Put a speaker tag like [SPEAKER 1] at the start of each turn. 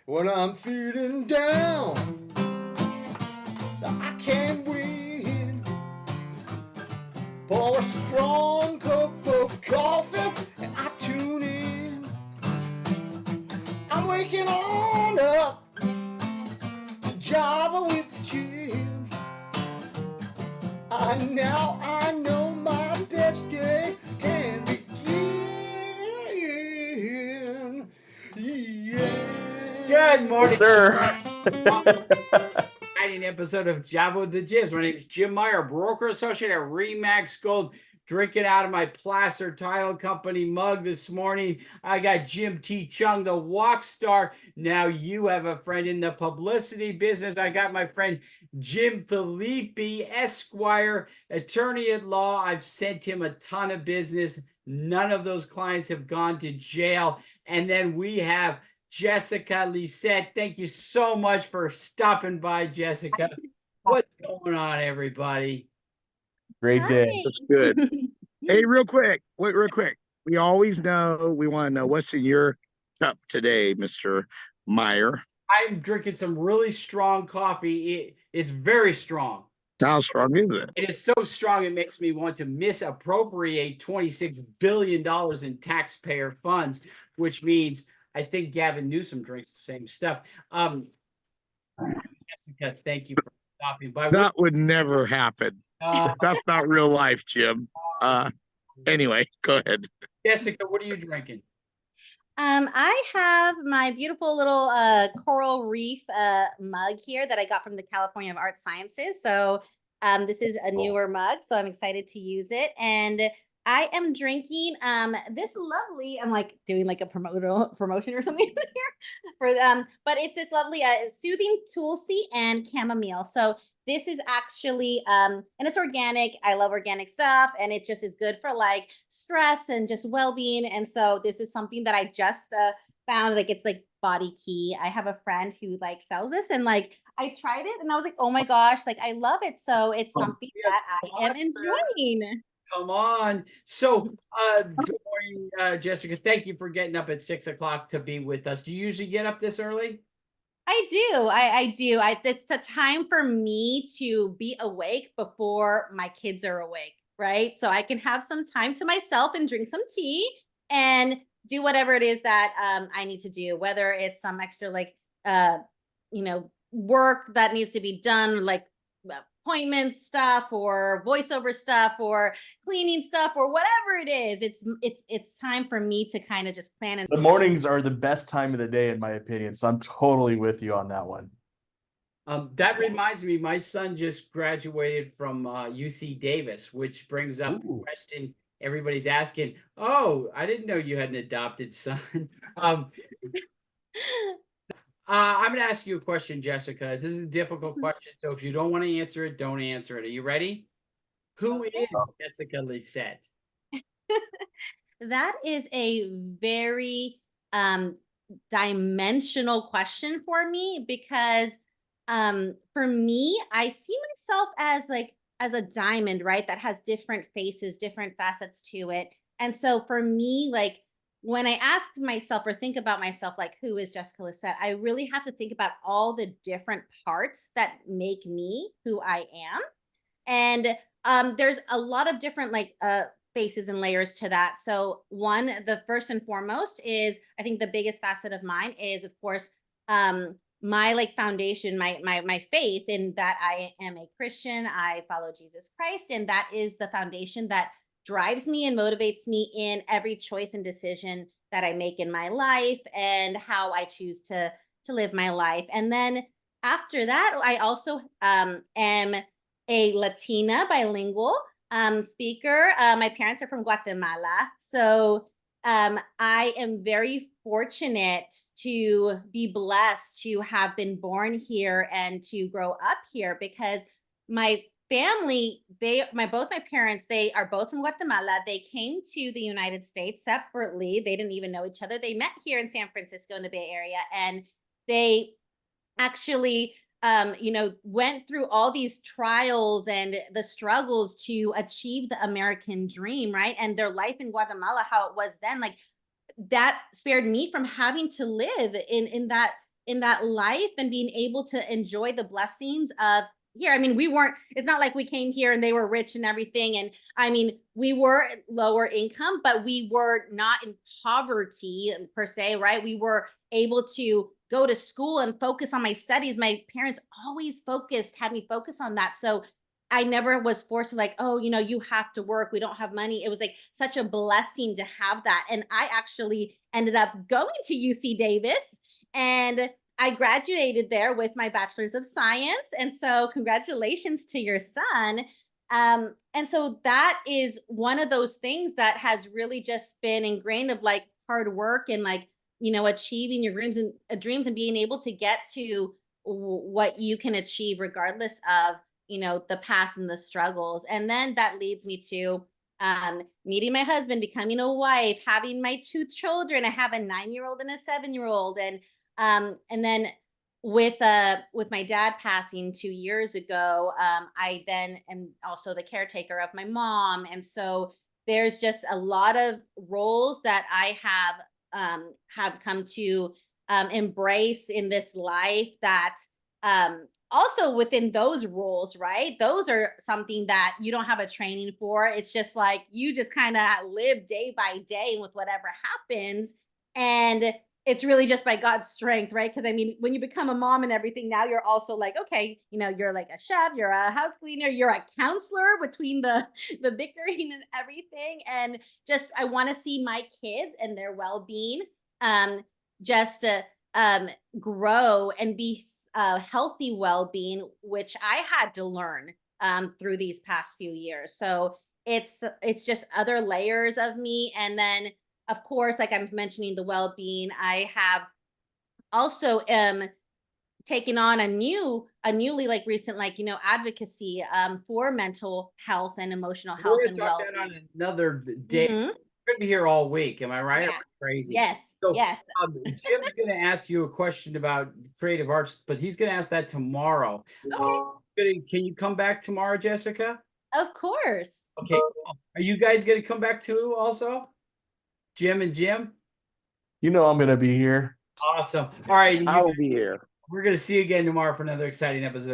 [SPEAKER 1] When I'm feeling down, I can't win. Pour a strong cup of coffee and I tune in. I'm waking on up to Java with Jim. Now I know my best day can begin. Yeah.
[SPEAKER 2] Good morning.
[SPEAKER 3] Sir.
[SPEAKER 2] Exciting episode of Java with the Jibs. My name is Jim Meyer, broker associate at Remax Gold, drinking out of my Placer Title Company mug this morning. I got Jim T. Chong the Wok Star. Now you have a friend in the publicity business. I got my friend Jim Filippi, Esquire, attorney at law. I've sent him a ton of business. None of those clients have gone to jail. And then we have Jessica Lissette. Thank you so much for stopping by, Jessica. What's going on, everybody?
[SPEAKER 3] Great day.
[SPEAKER 4] That's good. Hey, real quick. Wait, real quick. We always know, we want to know what's in your cup today, Mr. Meyer.
[SPEAKER 2] I'm drinking some really strong coffee. It's very strong.
[SPEAKER 4] How strong is it?
[SPEAKER 2] It is so strong it makes me want to misappropriate $26 billion in taxpayer funds, which means I think Gavin Newsom drinks the same stuff. Jessica, thank you for stopping by.
[SPEAKER 4] That would never happen. That's not real life, Jim. Anyway, go ahead.
[SPEAKER 2] Jessica, what are you drinking?
[SPEAKER 5] I have my beautiful little coral reef mug here that I got from the California of Art Sciences. So this is a newer mug, so I'm excited to use it. And I am drinking this lovely, I'm like doing like a promotion or something here for but it's this lovely soothing tulsi and chamomile. So this is actually and it's organic. I love organic stuff, and it just is good for like stress and just well-being. And so this is something that I just found, like it's like Body Key. I have a friend who like sells this, and like I tried it and I was like, oh my gosh, like I love it. So it's something that I am enjoying.
[SPEAKER 2] Come on. So good morning, Jessica. Thank you for getting up at 6 o'clock to be with us. Do you usually get up this early?
[SPEAKER 5] I do. I do. It's a time for me to be awake before my kids are awake, right? So I can have some time to myself and drink some tea and do whatever it is that I need to do, whether it's some extra like work that needs to be done, like appointment stuff or voiceover stuff or cleaning stuff or whatever it is. It's time for me to kind of just plan. And
[SPEAKER 3] The mornings are the best time of the day, in my opinion. So I'm totally with you on that one.
[SPEAKER 2] That reminds me, my son just graduated from UC Davis, which brings up the question everybody's asking. Oh, I didn't know you had an adopted son. I'm going to ask you a question, Jessica. This is a difficult question, so if you don't want to answer it, don't answer it. Are you ready? Who is Jessica Lissette?
[SPEAKER 5] That is a very dimensional question for me, because for me, I see myself as a diamond, right? That has different faces, different facets to it. And so for me, like when I ask myself or think about myself, like who is Jessica Lissette, I really have to think about all the different parts that make me who I am. And there's a lot of different like faces and layers to that. So one, the first and foremost is, I think the biggest facet of mine is, of course, my like foundation, my faith in that I am a Christian. I follow Jesus Christ, and that is the foundation that drives me and motivates me in every choice and decision that I make in my life and how I choose to live my life. And then after that, I also am a Latina bilingual speaker. My parents are from Guatemala. So I am very fortunate to be blessed to have been born here and to grow up here, because my family, both my parents, they are both from Guatemala. They came to the United States separately. They didn't even know each other. They met here in San Francisco in the Bay Area, and they actually went through all these trials and the struggles to achieve the American dream, right? And their life in Guatemala, how it was then, like that spared me from having to live in that in that life and being able to enjoy the blessings of here. I mean, it's not like we came here and they were rich and everything. And I mean, we were lower income, but we were not in poverty per se, right? We were able to go to school and focus on my studies. My parents always had me focus on that. So I never was forced to like, oh, you have to work. We don't have money. It was like such a blessing to have that. And I actually ended up going to UC Davis, and I graduated there with my bachelor's of science. And so congratulations to your son. And so that is one of those things that has really just been ingrained of like hard work and like, achieving your dreams and being able to get to what you can achieve regardless of, the past and the struggles. And then that leads me to meeting my husband, becoming a wife, having my 2 children. I have a 9-year-old and a 7-year-old. And then with my dad passing 2 years ago, I then am also the caretaker of my mom. And so there's just a lot of roles that I have come to embrace in this life that also within those roles, right? Those are something that you don't have a training for. It's just like you just kind of live day by day with whatever happens. And it's really just by God's strength, right? Because I mean, when you become a mom and everything, now you're also like, okay, you're like a chef, you're a house cleaner, you're a counselor between the bickering and everything. And just I want to see my kids and their well-being just to grow and be healthy well-being, which I had to learn through these past few years. So it's just other layers of me. And then of course, like I'm mentioning the well-being, I have also taken on a newly like recent advocacy for mental health and emotional health
[SPEAKER 2] We're
[SPEAKER 5] and
[SPEAKER 2] gonna talk that on
[SPEAKER 5] well-being.
[SPEAKER 2] another day.
[SPEAKER 5] Mhm.
[SPEAKER 2] We're gonna be here all week. Am I right?
[SPEAKER 5] Yeah.
[SPEAKER 2] Or crazy.
[SPEAKER 5] Yes.
[SPEAKER 2] So,
[SPEAKER 5] Yes.
[SPEAKER 2] Jim's going to ask you a question about creative arts, but he's going to ask that tomorrow.
[SPEAKER 5] Okay.
[SPEAKER 2] Can you come back tomorrow, Jessica?
[SPEAKER 5] Of course.
[SPEAKER 2] Okay. Are you guys going to come back too also? Jim and Jim?
[SPEAKER 3] I'm going to be here.
[SPEAKER 2] Awesome. All right.
[SPEAKER 4] I will be here.
[SPEAKER 2] We're going to see you again tomorrow for another exciting episode.